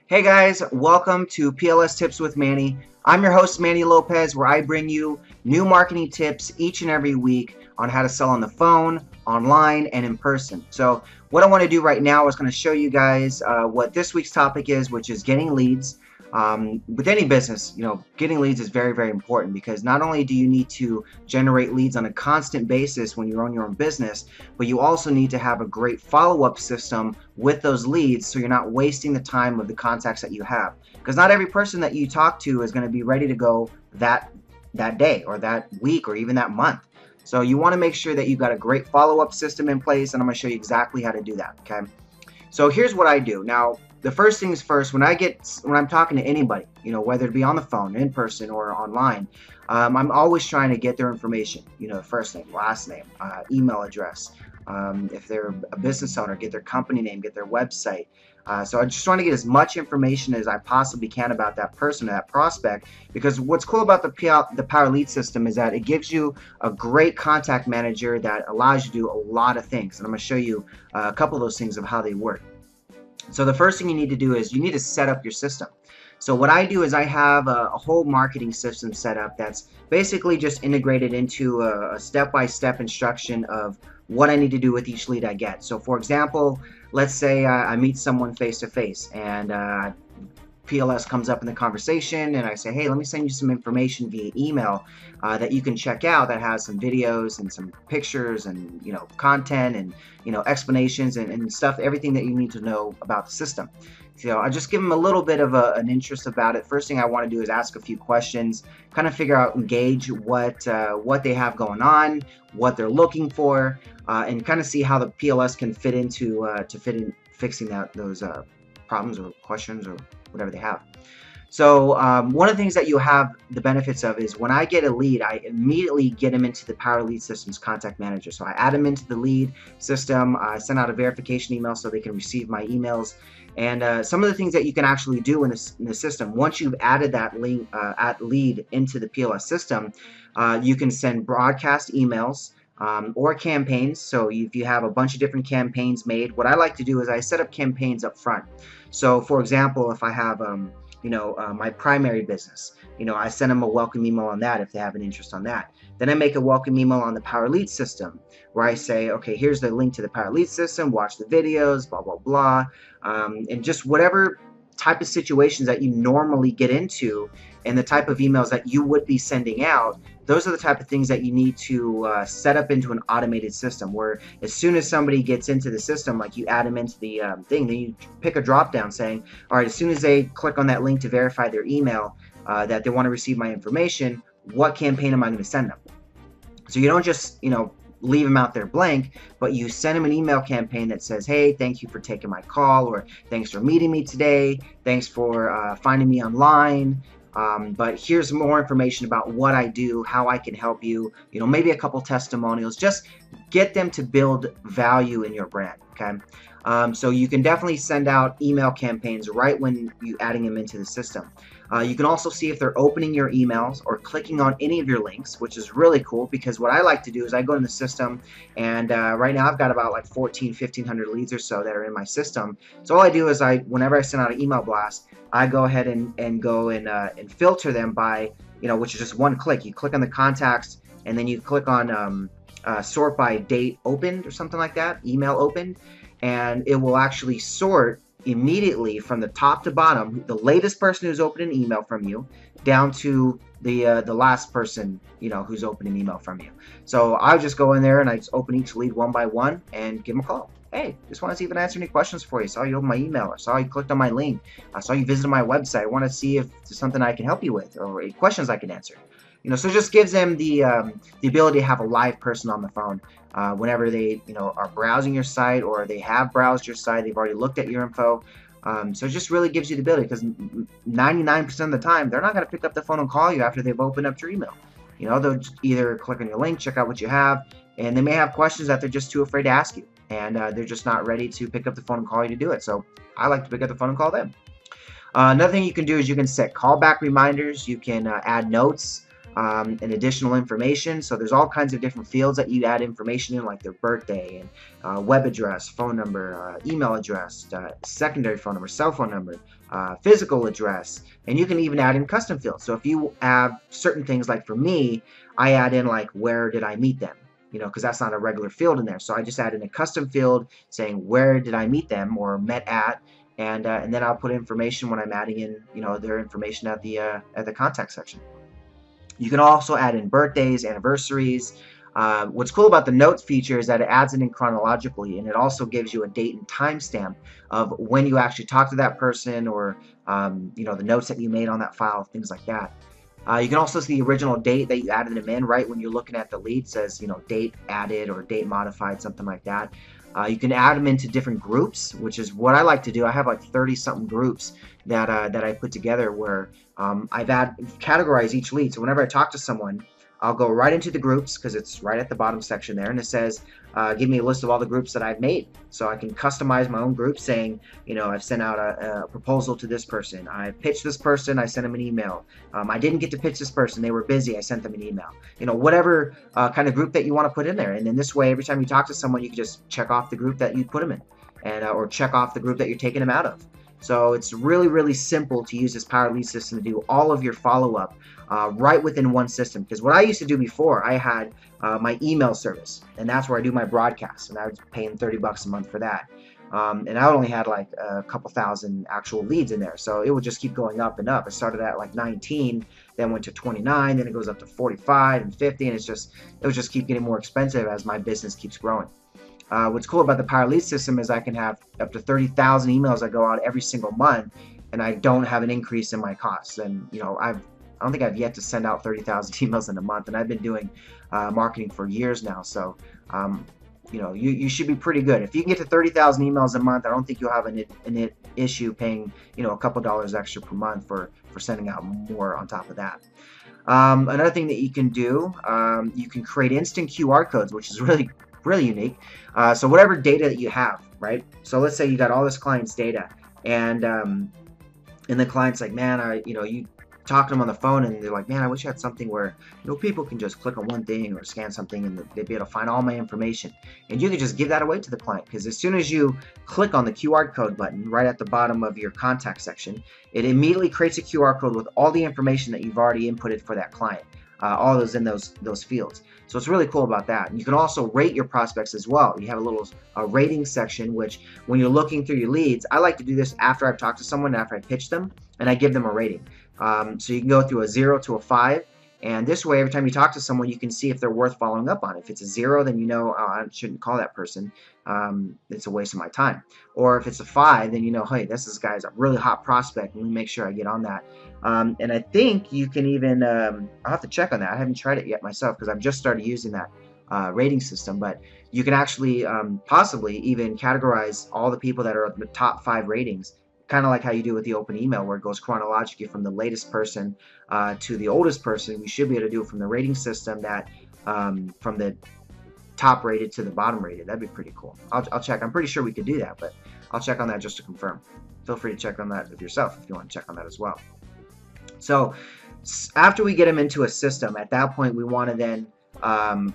Hey guys, welcome to PLS Tips with Manny. I'm your host, Manny Lopez, where I bring you new marketing tips each and every week on how to sell on the phone, online, and in person. So what I want to do right now is going to show you guys what this week's topic is, which is getting leads. With any business, getting leads is very, very important, because not only do you need to generate leads on a constant basis when you own your own business, but you also need to have a great follow-up system with those leads, so you're not wasting the time of the contacts that you have. Because not every person that you talk to is going to be ready to go that day or that week or even that month. So you want to make sure that you've got a great follow-up system in place, and I'm going to show you exactly how to do that. Okay, so here's what I do. Now, the first things first, when I'm talking to anybody, whether it be on the phone, in person, or online, I'm always trying to get their information. First name, last name, email address. If they're a business owner, get their company name, get their website. So I just want to get as much information as I possibly can about that person or that prospect, because what's cool about the Power Lead system is that it gives you a great contact manager that allows you to do a lot of things. And I'm going to show you a couple of those things of how they work. So the first thing you need to do is you need to set up your system. So what I do is I have a whole marketing system set up that's basically just integrated into a step-by-step instruction of what I need to do with each lead I get. So for example, let's say I meet someone face-to-face, and PLS comes up in the conversation, and I say, hey, let me send you some information via email that you can check out, that has some videos and some pictures and content and explanations and stuff, everything that you need to know about the system. So I just give them a little bit of an interest about it. First thing I want to do is ask a few questions, kind of figure out, engage what they have going on, what they're looking for, and kind of see how the PLS can fit into fixing those problems or questions or whatever they have. So one of the things that you have the benefits of is when I get a lead, I immediately get them into the Power Lead System's contact manager. So I add them into the lead system, I send out a verification email so they can receive my emails. And some of the things that you can actually do in the system, once you've added that lead into the PLS system, you can send broadcast emails or campaigns. So if you have a bunch of different campaigns made, what I like to do is I set up campaigns up front. So for example, if I have my primary business, I send them a welcome email on that if they have an interest on that. Then I make a welcome email on the Power Lead system where I say, okay, here's the link to the Power Lead system, watch the videos, blah, blah, blah. And just whatever type of situations that you normally get into and the type of emails that you would be sending out, those are the type of things that you need to set up into an automated system, where as soon as somebody gets into the system, like you add them into the thing, then you pick a drop down saying, all right, as soon as they click on that link to verify their email that they want to receive my information, what campaign am I going to send them? So you don't just leave them out there blank, but you send them an email campaign that says, hey, thank you for taking my call, or thanks for meeting me today, thanks for finding me online, but here's more information about what I do, how I can help you, maybe a couple testimonials. Just get them to build value in your brand. Okay, so you can definitely send out email campaigns right when you're adding them into the system. You can also see if they're opening your emails or clicking on any of your links, which is really cool, because what I like to do is I go in the system, and right now I've got about like 1,500 leads or so that are in my system. So all I do is whenever I send out an email blast, I go ahead and go and filter them by, which is just one click. You click on the contacts, and then you click on sort by date opened or something like that, email opened, and it will actually sort immediately from the top to bottom, the latest person who's opened an email from you, down to the last person, you know, who's opened an email from you. So I just go in there and I just open each lead one by one and give them a call. Hey, just want to see if I can answer any questions for you. Saw you open my email. I saw you clicked on my link. I saw you visited my website. I want to see if there's something I can help you with or questions I can answer. You know, so it just gives them the ability to have a live person on the phone whenever they, you know, are browsing your site, or they have browsed your site. They've already looked at your info. So it just really gives you the ability, because 99% of the time they're not going to pick up the phone and call you after they've opened up your email. You know, they'll either click on your link, check out what you have, and they may have questions that they're just too afraid to ask you, and they're just not ready to pick up the phone and call you to do it. So I like to pick up the phone and call them. Another thing you can do is you can set callback reminders. You can add notes and additional information. So there's all kinds of different fields that you add information in, like their birthday and web address, phone number, email address, secondary phone number, cell phone number, physical address, and you can even add in custom fields. So if you have certain things, like for me, I add in like, where did I meet them? You know, because that's not a regular field in there. So I just add in a custom field saying, where did I meet them, or met at, and then I'll put information when I'm adding in, you know, their information at the contact section. You can also add in birthdays, anniversaries. What's cool about the notes feature is that it adds it in chronologically, and it also gives you a date and timestamp of when you actually talk to that person, or you know, the notes that you made on that file, things like that. You can also see the original date that you added them in, right when you're looking at the lead. It says, you know, date added or date modified, something like that. You can add them into different groups, which is what I like to do. I have like 30-something groups that I put together, where I've categorized each lead. So whenever I talk to someone, I'll go right into the groups, because it's right at the bottom section there, and it says, give me a list of all the groups that I've made. So I can customize my own group, saying, you know, I've sent out a proposal to this person, I pitched this person, I sent them an email, I didn't get to pitch this person, they were busy, I sent them an email. You know, whatever kind of group that you want to put in there. And in this way, every time you talk to someone, you can just check off the group that you put them in, and or check off the group that you're taking them out of. So it's really, really simple to use this Power Lead system to do all of your follow-up right within one system. Because what I used to do before, I had my email service, and that's where I do my broadcasts, and I was paying $30 a month for that. And I only had like a couple thousand actual leads in there, so it would just keep going up and up. It started at like 19, then went to 29, then it goes up to 45 and 50, and it would just keep getting more expensive as my business keeps growing. What's cool about the Power Lead system is I can have up to 30,000 emails that go out every single month, and I don't have an increase in my costs. And you know, I don't think I've yet to send out 30,000 emails in a month, and I've been doing marketing for years now. So you know, you should be pretty good. If you can get to 30,000 emails a month, I don't think you'll have an issue paying, you know, a couple dollars extra per month for sending out more on top of that. Another thing that you can do, you can create instant QR codes, which is really unique. So whatever data that you have, right? So let's say you got all this client's data, and the client's like, man, you know, you talk to them on the phone, and they're like, man, I wish I had something where, you know, people can just click on one thing or scan something, and they'd be able to find all my information. And you can just give that away to the client, because as soon as you click on the QR code button right at the bottom of your contact section, it immediately creates a QR code with all the information that you've already inputted for that client. All those in those fields. So it's really cool about that. And you can also rate your prospects as well. You have a little rating section, which when you're looking through your leads, I like to do this after I've talked to someone, after I pitch them, and I give them a rating. So you can go through a 0 to a 5, and this way, every time you talk to someone, you can see if they're worth following up on. If it's a 0, then you know, oh, I shouldn't call that person. It's a waste of my time. Or if it's a 5, then you know, hey, this guy's a really hot prospect. Let me make sure I get on that. And I think you can even, I'll have to check on that. I haven't tried it yet myself, because I've just started using that rating system. But you can actually possibly even categorize all the people that are at the top 5 ratings, kind of like how you do with the open email, where it goes chronologically from the latest person to the oldest person. We should be able to do it from the rating system, that from the top rated to the bottom rated. That'd be pretty cool. I'll check. I'm pretty sure we could do that, but I'll check on that just to confirm. Feel free to check on that with yourself if you want to check on that as well. So after we get them into a system, at that point we want to then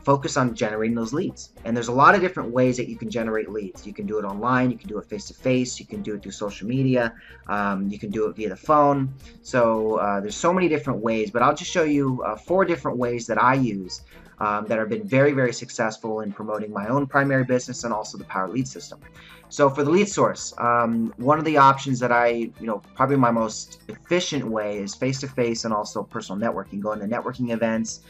focus on generating those leads. And there's a lot of different ways that you can generate leads. You can do it online, you can do it face-to-face, you can do it through social media, you can do it via the phone. So there's so many different ways, but I'll just show you 4 different ways that I use that have been very, very successful in promoting my own primary business and also the Power Lead System. So for the lead source, one of the options that probably my most efficient way is face-to-face and also personal networking, going to networking events,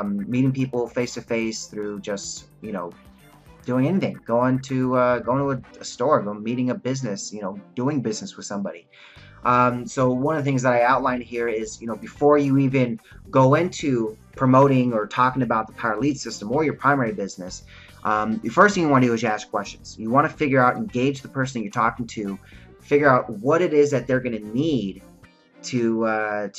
meeting people face-to-face through just, doing anything, going to a store, meeting a business, doing business with somebody. So one of the things that I outlined here is, before you even go into promoting or talking about the Power Lead System or your primary business, the first thing you want to do is you ask questions. You want to figure out, engage the person that you're talking to, figure out what it is that they're going to need to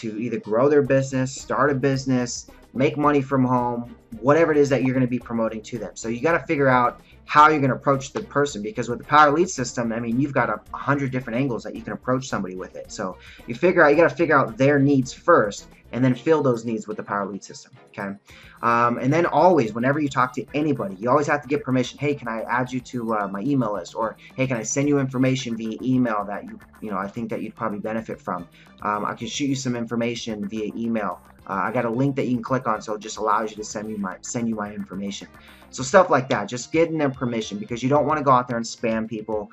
either grow their business, start a business, make money from home, whatever it is that you're going to be promoting to them. So you got to figure out how you're going to approach the person, because with the Power Lead System, I mean, you've got 100 different angles that you can approach somebody with it. So you got to figure out their needs first, and then fill those needs with the Power Lead System. Okay. And then always, whenever you talk to anybody, you always have to get permission. Hey, can I add you to my email list? Or hey, can I send you information via email that I think that you'd probably benefit from? I can shoot you some information via email. I got a link that you can click on, so it just allows you to send you my information. So stuff like that, just getting them permission, because you don't want to go out there and spam people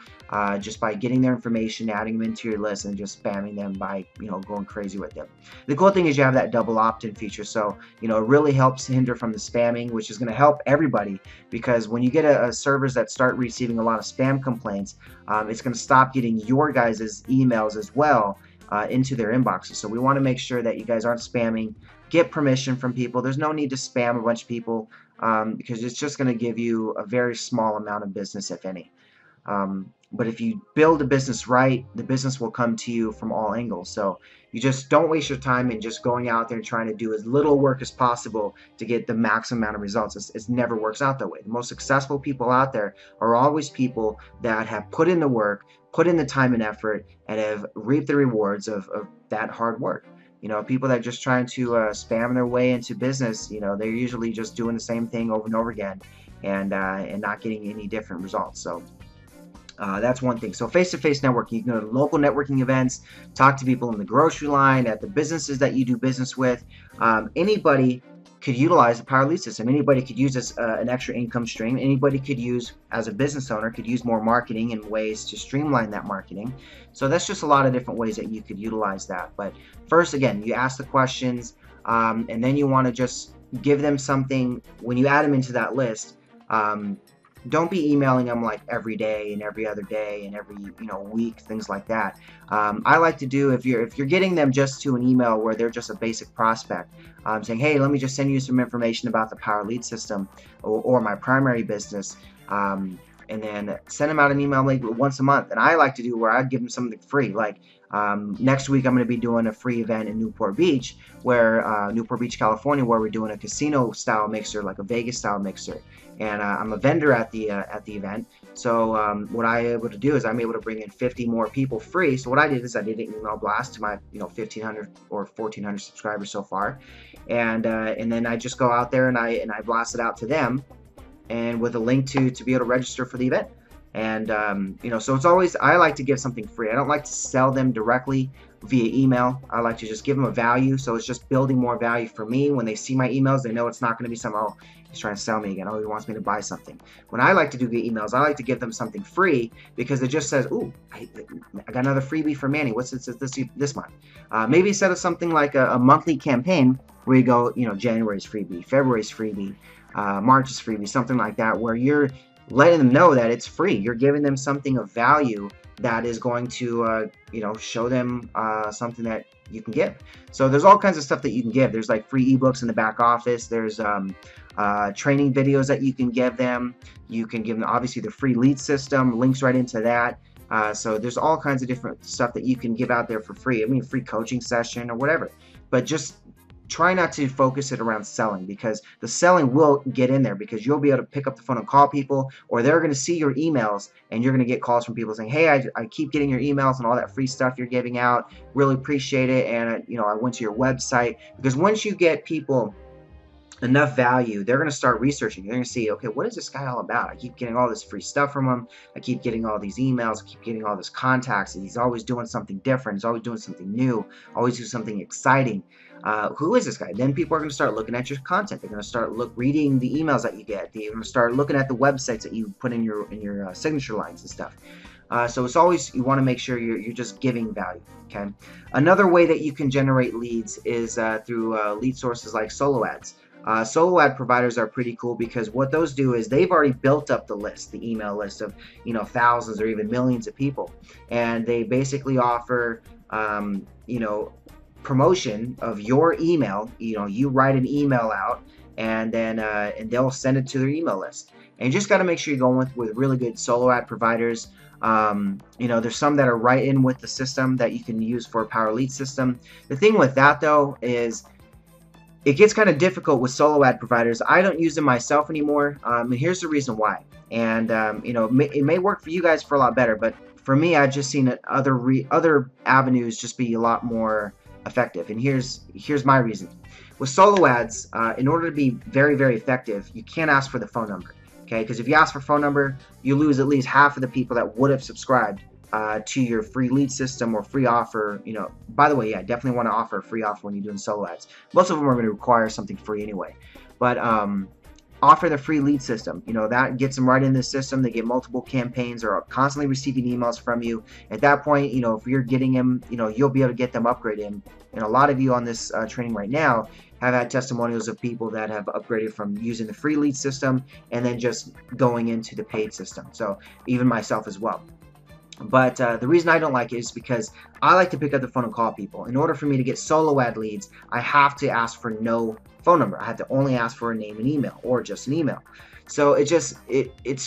just by getting their information, adding them into your list, and just spamming them by going crazy with them. The cool thing is you have that double opt-in feature, so it really helps hinder from the spamming, which is going to help everybody, because when you get a servers that start receiving a lot of spam complaints, it's going to stop getting your guys' emails as well into their inboxes. So we want to make sure that you guys aren't spamming. Get permission from people. There's no need to spam a bunch of people because it's just going to give you a very small amount of business, if any. But if you build a business right, the business will come to you from all angles. So you just don't waste your time in just going out there and trying to do as little work as possible to get the maximum amount of results. It never works out that way. The most successful people out there are always people that have put in the work, put in the time and effort, and have reaped the rewards of that hard work. People that are just trying to spam their way into business, they're usually just doing the same thing over and over again and not getting any different results. So that's one thing. So face-to-face networking, you can go to local networking events, talk to people in the grocery line, at the businesses that you do business with. Anybody could utilize the Power Lead System. Anybody could use this an extra income stream. Anybody could use, as a business owner, could use more marketing and ways to streamline that marketing. So that's just a lot of different ways that you could utilize that. But first, again, you ask the questions, and then you want to just give them something. When you add them into that list, don't be emailing them like every day and every other day and every week, things like that. I like to do, if you're getting them just to an email where they're just a basic prospect, saying, hey, let me just send you some information about the Power Lead System or my primary business, and then send them out an email like once a month. And I like to do where I give them something free, like next week I'm going to be doing a free event in Newport Beach, Newport Beach, California, where we're doing a casino style mixer, like a Vegas style mixer. And I'm a vendor at the event. So what I'm able to do is I'm able to bring in 50 more people free. So what I did is I did an email blast to my 1,500 or 1,400 subscribers so far, and then I just go out there and I blast it out to them, and with a link to be able to register for the event. And so it's always, I like to give something free. I don't like to sell them directly via email. I like to just give them a value. So it's just building more value for me. When they see my emails, they know it's not going to be some, oh, he's trying to sell me again. Oh, he wants me to buy something. When I like to do emails, I like to give them something free, because it just says, ooh, I got another freebie for Manny. What's this month? Maybe instead of something like a monthly campaign where you go, January's freebie, February's freebie, March's freebie, something like that, where you're letting them know that it's free. You're giving them something of value that is going to, show them something that you can give. So there's all kinds of stuff that you can give. There's like free ebooks in the back office. There's training videos that you can give them. You can give them obviously the free lead system, links right into that. So there's all kinds of different stuff that you can give out there for free. I mean, free coaching session or whatever. But just try not to focus it around selling, because the selling will get in there, because you'll be able to pick up the phone and call people, or they're going to see your emails and you're going to get calls from people saying, hey, I keep getting your emails and all that free stuff you're giving out. Really appreciate it. And I went to your website. Because once you get people enough value, they're going to start researching. They're going to see, okay, what is this guy all about? I keep getting all this free stuff from him. I keep getting all these emails. I keep getting all this contacts. He's always doing something different. He's always doing something new. Always do something exciting. Who is this guy? Then people are going to start looking at your content. They're going to start reading the emails that you get. They're going to start looking at the websites that you put in your signature lines and stuff. So it's always, you want to make sure you're just giving value. Okay. Another way that you can generate leads is through lead sources like solo ads. Solo ad providers are pretty cool because what those do is they've already built up the list, the email list of thousands or even millions of people, and they basically offer promotion of your email. You write an email out, and then and they'll send it to their email list. And you just got to make sure you're going with really good solo ad providers. There's some that are right in with the system that you can use for a power lead system. The thing with that though is it gets kind of difficult with solo ad providers. I don't use them myself anymore, and here's the reason why. And it may work for you guys for a lot better, but for me, I've just seen other avenues just be a lot more effective. And here's my reason. With solo ads, in order to be very, very effective, you can't ask for the phone number. Okay, because if you ask for phone number, you lose at least half of the people that would have subscribed to your free lead system or free offer. By the way, yeah, definitely want to offer a free offer when you're doing solo ads. Most of them are going to require something free anyway, but offer the free lead system. That gets them right in the system. They get multiple campaigns, or are constantly receiving emails from you. At that point, if you're getting them, you'll be able to get them upgraded. And a lot of you on this training right now have had testimonials of people that have upgraded from using the free lead system and then just going into the paid system. So even myself as well. But the reason I don't like it is because I like to pick up the phone and call people. In order for me to get solo ad leads, I have to ask for no phone number. I have to only ask for a name and email, or just an email. So it's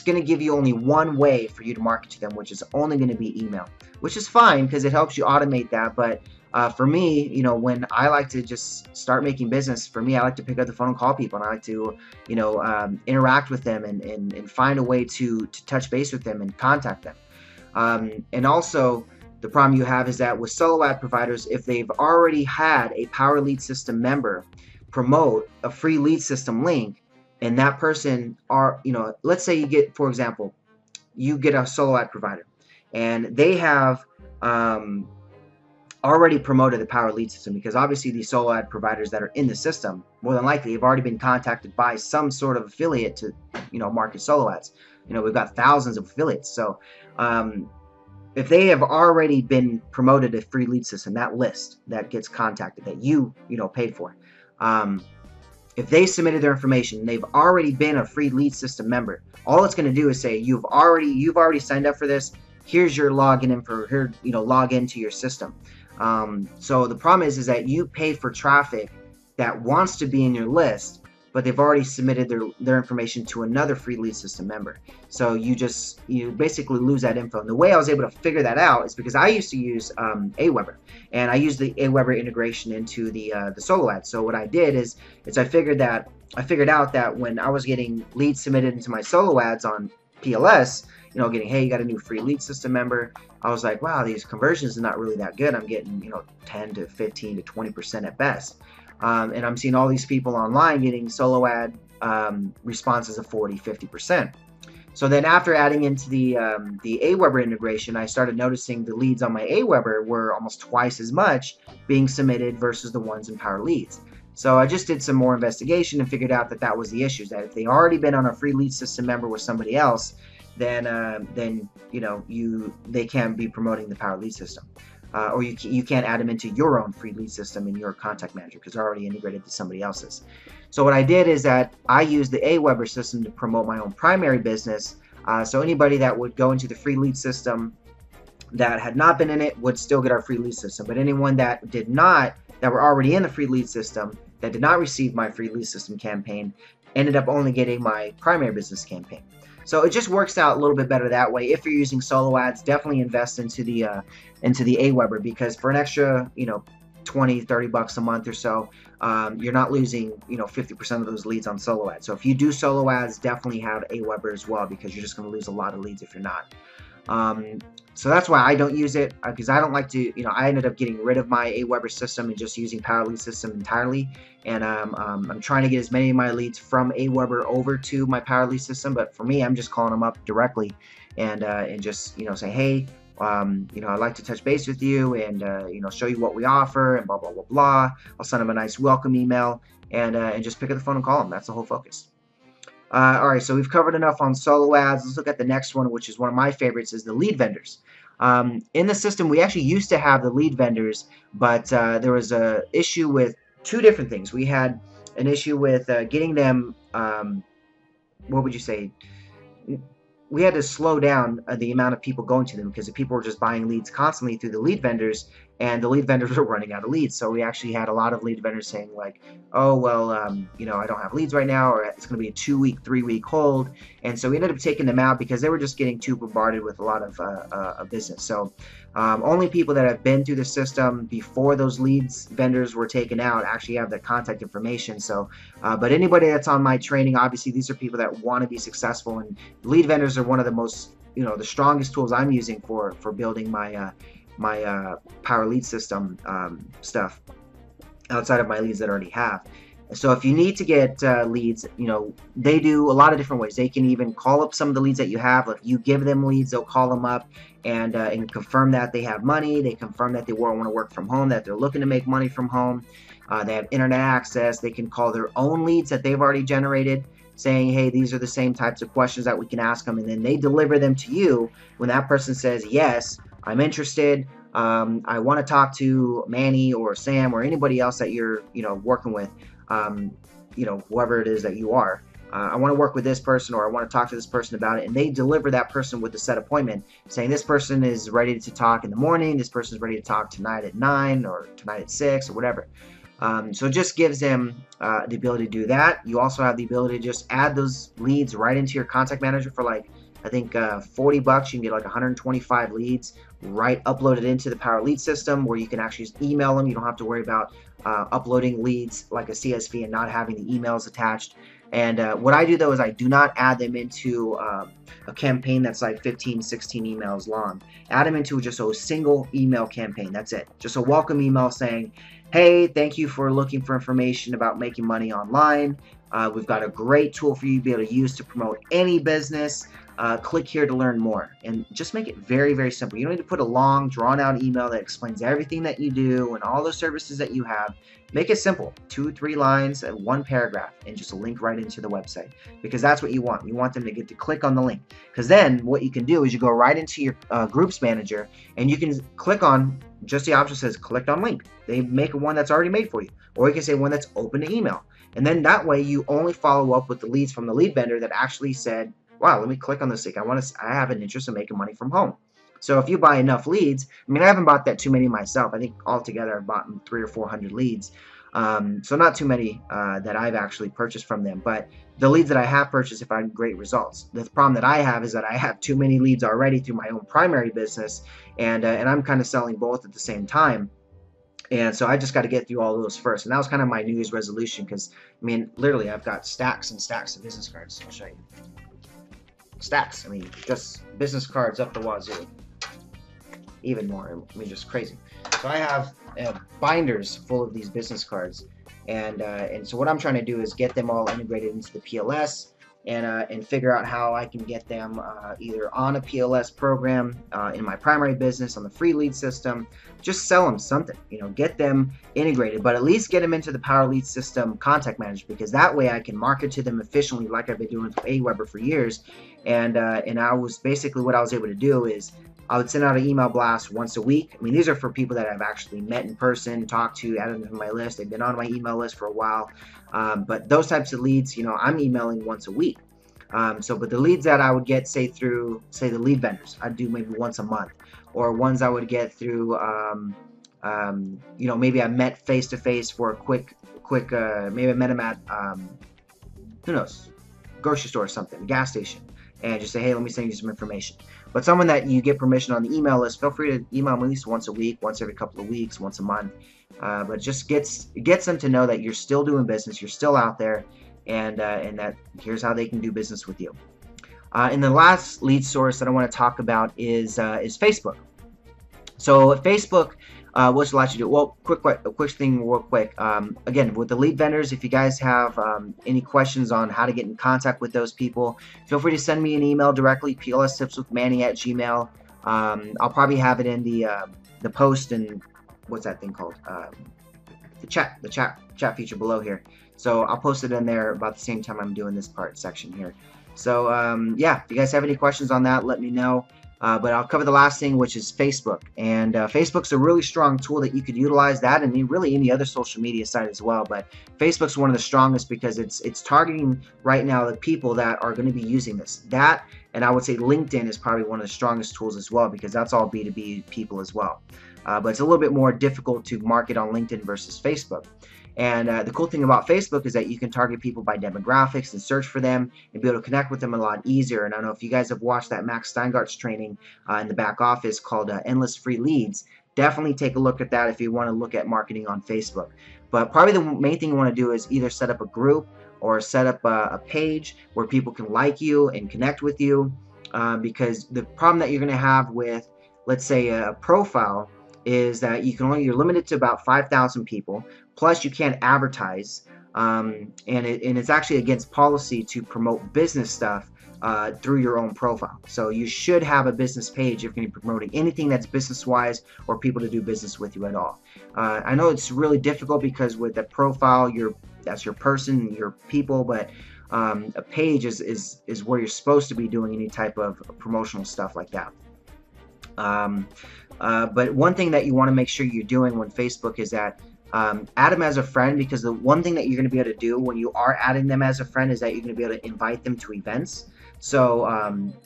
going to give you only one way for you to market to them, which is only going to be email, which is fine because it helps you automate that. But for me, when I like to just start making business, for me, I like to pick up the phone and call people, and I like to, interact with them and find a way to touch base with them and contact them. And also, the problem you have is that with solo ad providers, if they've already had a power lead system member promote a free lead system link, and that person let's say you get, for example, you get a solo ad provider and they have already promoted the power lead system, because obviously these solo ad providers that are in the system, more than likely have already been contacted by some sort of affiliate to market solo ads. We've got thousands of affiliates. So if they have already been promoted a free lead system, that list that gets contacted that you paid for, if they submitted their information, they've already been a free lead system member, all it's going to do is say you've already signed up for this. Here's your login info. Here, log into your system. So the problem is that you paid for traffic that wants to be in your list, but they've already submitted their information to another free lead system member. So you basically lose that info. And the way I was able to figure that out is because I used to use Aweber, and I used the Aweber integration into the solo ads. So what I did is I figured out that when I was getting leads submitted into my solo ads on PLS, getting, hey, you got a new free lead system member, I was like, wow, these conversions are not really that good. I'm getting 10 to 15 to 20% at best. And I'm seeing all these people online getting solo ad responses of 40-50%. So then after adding into the Aweber integration, I started noticing the leads on my Aweber were almost twice as much being submitted versus the ones in Power Leads. So I just did some more investigation and figured out that was the issue, that if they already been on a free lead system member with somebody else, then they can't be promoting the Power Lead system. Or you can't add them into your own free lead system in your contact manager because they're already integrated to somebody else's. So what I did is that I used the Aweber system to promote my own primary business. So anybody that would go into the free lead system that had not been in it would still get our free lead system. But anyone that did not, that were already in the free lead system, that did not receive my free lead system campaign, ended up only getting my primary business campaign. So it just works out a little bit better that way. If you're using solo ads, definitely invest into the Aweber, because for an extra 20-30 bucks a month or so, you're not losing 50% of those leads on solo ads. So if you do solo ads, definitely have Aweber as well, because you're just going to lose a lot of leads if you're not. So that's why I don't use it, because I don't like to, I ended up getting rid of my Aweber system and just using Power Lead System entirely. And I'm trying to get as many of my leads from Aweber over to my Power Lead System. But for me, I'm just calling them up directly and just, say, hey, I'd like to touch base with you and, show you what we offer and blah, blah, blah, blah. I'll send them a nice welcome email and just pick up the phone and call them. That's the whole focus. All right, so we've covered enough on solo ads. Let's look at the next one, which is one of my favorites, is the lead vendors. In the system, we actually used to have the lead vendors, but there was a issue with two different things. We had an issue with getting them, what would you say? We had to slow down the amount of people going to them because the people were just buying leads constantly through the lead vendors, and the lead vendors were running out of leads. So we actually had a lot of lead vendors saying like, oh, well, I don't have leads right now, or it's going to be a 2-week, 3-week hold. And so we ended up taking them out because they were just getting too bombarded with a lot of business. So only people that have been through the system before those leads vendors were taken out actually have the contact information. So, but anybody that's on my training, obviously these are people that want to be successful, and lead vendors are one of the most, the strongest tools I'm using for building my my Power Lead System stuff outside of my leads that I already have. So if you need to get leads, they do a lot of different ways. They can even call up some of the leads that you have. Like you give them leads, they'll call them up and confirm that they have money. They confirm that they want to work from home, that they're looking to make money from home. They have internet access. They can call their own leads that they've already generated, saying, hey, these are the same types of questions that we can ask them, and then they deliver them to you when that person says, yes, I'm interested. I want to talk to Manny or Sam or anybody else that you're, working with, whoever it is that you are. I want to work with this person, or I want to talk to this person about it, and they deliver that person with a set appointment saying this person is ready to talk in the morning, this person is ready to talk tonight at 9 or tonight at 6 or whatever. So it just gives them the ability to do that. You also have the ability to just add those leads right into your contact manager for like, I think $40. You can get like 125 leads right uploaded into the Power Lead System, where you can actually just email them. You don't have to worry about uploading leads like a CSV and not having the emails attached. And what I do though is I do not add them into a campaign that's like 15, 16 emails long. Add them into just a single email campaign. That's it. Just a welcome email saying, hey, thank you for looking for information about making money online. We've got a great tool for you to be able to use to promote any business. Click here to learn more, and just make it very, very simple. You don't need to put a long, drawn-out email that explains everything that you do and all the services that you have. Make it simple, 2-3 lines and 1 paragraph, and just a link right into the website, because that's what you want. You want them to get to click on the link, because then what you can do is you go right into your groups manager, and you can click on just the option that says click on link. They make one that's already made for you, or you can say one that's open to email, and then that way you only follow up with the leads from the lead vendor that actually said, wow, let me click on this link. I have an interest in making money from home. So if you buy enough leads, I mean, I haven't bought that too many myself. I think altogether I've bought 300 or 400 leads. So not too many that I've actually purchased from them. But the leads that I have purchased have had great results. The problem that I have is that I have too many leads already through my own primary business, and I'm kind of selling both at the same time. And so I just got to get through all of those first. And that was kind of my New Year's resolution, because, I mean, literally I've got stacks and stacks of business cards. I'll show you. Stacks. I mean, just business cards up the wazoo. Even more. I mean, just crazy. So I have binders full of these business cards, and so what I'm trying to do is get them all integrated into the PLS, and figure out how I can get them either on a PLS program in my primary business on the free lead system. Just sell them something, get them integrated, but at least get them into the Power Lead System contact manager, because that way I can market to them efficiently like I've been doing with Aweber for years. And I was basically, what I was able to do is I would send out an email blast once a week. I mean, these are for people that I've actually met in person, talked to, added them to my list. They've been on my email list for a while. But those types of leads, I'm emailing once a week. But the leads that I would get, say, through, say, the lead vendors, I'd do maybe once a month. Or ones I would get through, maybe I met face-to-face for a quick, maybe I met him at, who knows, grocery store or something, gas station. And just say, hey, let me send you some information. But someone that you get permission on the email list, feel free to email them at least once a week, once every couple of weeks, once a month. But just gets them to know that you're still doing business, you're still out there, and that here's how they can do business with you. And the last lead source that I want to talk about is Facebook. So Facebook, what allows you to do? Well, a quick thing, real quick. Again, with the lead vendors, if you guys have any questions on how to get in contact with those people, feel free to send me an email directly, plstipswithmanny@gmail. I'll probably have it in the post and what's that thing called? The chat feature below here. So I'll post it in there about the same time I'm doing this section here. So yeah, if you guys have any questions on that, let me know. But I'll cover the last thing, which is Facebook. And Facebook's a really strong tool that you could utilize, that and really any other social media site as well. But Facebook's one of the strongest because it's targeting right now the people that are going to be using this. That, and I would say LinkedIn is probably one of the strongest tools as well, because that's all B2B people as well. But it's a little bit more difficult to market on LinkedIn versus Facebook. And the cool thing about Facebook is that you can target people by demographics and search for them and be able to connect with them a lot easier. And I don't know if you guys have watched that Max Steingart's training in the back office called Endless Free Leads. Definitely take a look at that if you want to look at marketing on Facebook. But probably the main thing you want to do is either set up a group or set up a page where people can like you and connect with you. Because the problem that you're going to have with, let's say, a profile is that you're limited to about 5,000 people. Plus, you can't advertise, and it's actually against policy to promote business stuff through your own profile. So you should have a business page if you're going to be promoting anything that's business-wise or people to do business with you at all. I know it's really difficult because with a profile, that's your person, your people, but a page is where you're supposed to be doing any type of promotional stuff like that. But one thing that you want to make sure you're doing when Facebook is that add them as a friend, because the one thing that you're going to be able to do when you are adding them as a friend is that you're going to be able to invite them to events. So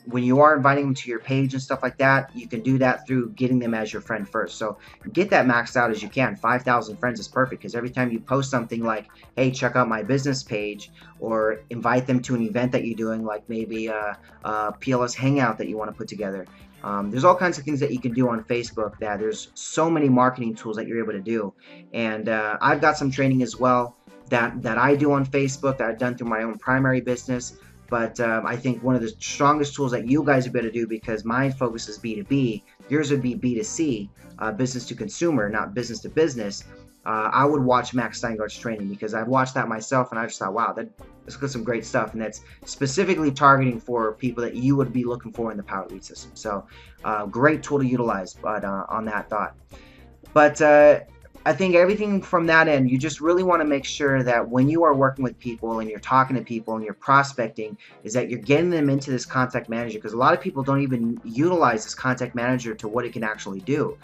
when you are inviting them to your page and stuff like that, you can do that through getting them as your friend first. So get that maxed out as you can. 5,000 friends is perfect, because every time you post something like, hey, check out my business page, or invite them to an event that you're doing, like maybe a PLS hangout that you want to put together. There's all kinds of things that you can do on Facebook. That there's so many marketing tools that you're able to do, and I've got some training as well that I do on Facebook that I've done through my own primary business. But I think one of the strongest tools that you guys would be able to do, because my focus is B2B, yours would be B2C, business to consumer, not business to business. I would watch Max Steingart's training, because I've watched that myself and I just thought, wow, that's got some great stuff, and that's specifically targeting for people that you would be looking for in the Power Lead system. So great tool to utilize, but on that thought. But I think everything from that end, you just really want to make sure that when you are working with people and you're talking to people and you're prospecting, is that you're getting them into this contact manager, because a lot of people don't even utilize this contact manager to what it can actually do.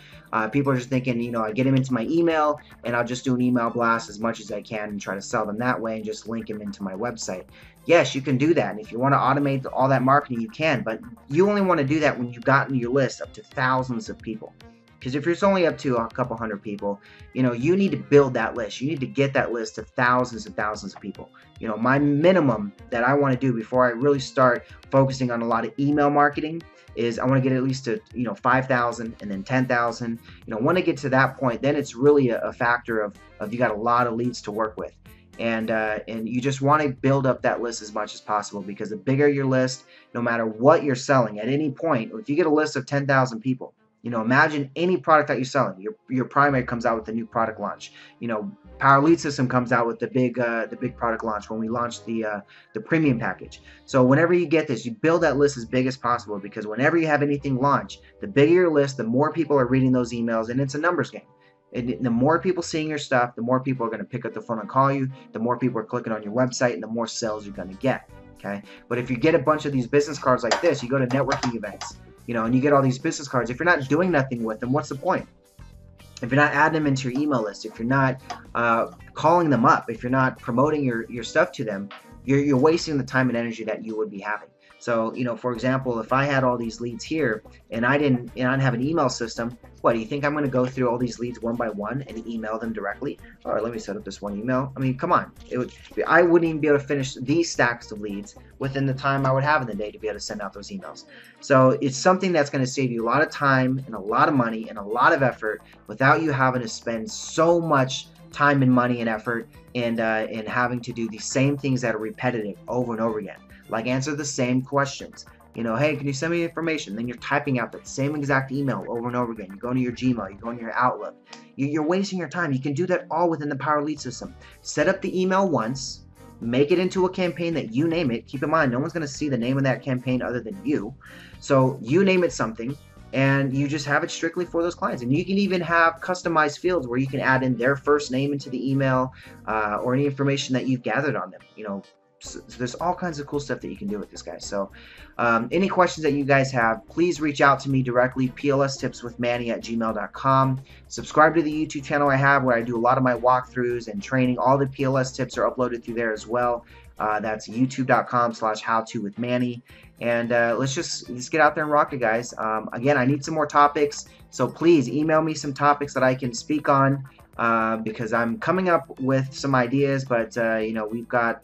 People are just thinking, you know, I get them into my email and I'll just do an email blast as much as I can and try to sell them that way and just link them into my website. Yes, you can do that, and if you want to automate all that marketing, you can, but you only want to do that when you've gotten your list up to thousands of people. Because if it's only up to a couple hundred people, you know, you need to build that list. You need to get that list to thousands and thousands of people. You know, my minimum that I want to do before I really start focusing on a lot of email marketing is I want to get at least to, you know, 5,000 and then 10,000. You know, when I get to that point, then it's really a factor of you got a lot of leads to work with. And you just want to build up that list as much as possible, because the bigger your list, no matter what you're selling at any point, if you get a list of 10,000 people, you know, imagine any product that you're selling. Your primary comes out with a new product launch. You know, Power Lead System comes out with the big product launch when we launched the premium package. So whenever you get this, you build that list as big as possible, because whenever you have anything launch, the bigger your list, the more people are reading those emails, and it's a numbers game. And the more people seeing your stuff, the more people are going to pick up the phone and call you, the more people are clicking on your website, and the more sales you're going to get. Okay, but if you get a bunch of these business cards like this, you go to networking events, you know, and you get all these business cards. If you're not doing nothing with them, what's the point? If you're not adding them into your email list, if you're not calling them up, if you're not promoting your stuff to them, you're wasting the time and energy that you would be having. So, you know, for example, if I had all these leads here and I didn't have an email system, what do you think I'm going to go through all these leads one by one and email them directly? All right, let me set up this one email. I mean, come on. I wouldn't even be able to finish these stacks of leads within the time I would have in the day to be able to send out those emails. So it's something that's going to save you a lot of time and a lot of money and a lot of effort without you having to spend so much time and money and effort and having to do the same things that are repetitive over and over again. Like, answer the same questions. You know, hey, can you send me information? Then you're typing out that same exact email over and over again. You're going to your Gmail, you're going to your Outlook. You're wasting your time. You can do that all within the Power Lead system. Set up the email once, make it into a campaign that you name it. Keep in mind, no one's going to see the name of that campaign other than you. So you name it something, and you just have it strictly for those clients. And you can even have customized fields where you can add in their first name into the email, or any information that you've gathered on them. You know, so there's all kinds of cool stuff that you can do with this, guys. So any questions that you guys have, please reach out to me directly, plstipswithmanny@gmail.com. Subscribe to the YouTube channel I have, where I do a lot of my walkthroughs and training. All the PLS tips are uploaded through there as well. That's youtube.com/howtowithmanny. And let's get out there and rock it, guys. Again, I need some more topics, so please email me some topics that I can speak on, because I'm coming up with some ideas, but you know, we've got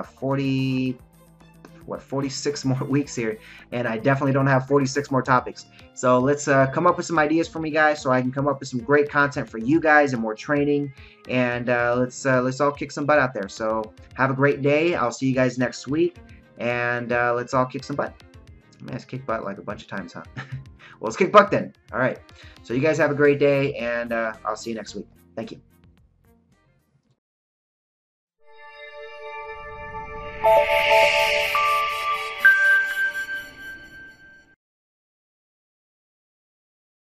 46 more weeks here, and I definitely don't have 46 more topics. So let's come up with some ideas for me, guys, so I can come up with some great content for you guys and more training. And let's all kick some butt out there. So have a great day. I'll see you guys next week, and let's all kick some butt. I mean, let's kick butt like a bunch of times, huh? Well, let's kick butt then. All right. So you guys have a great day, and I'll see you next week. Thank you.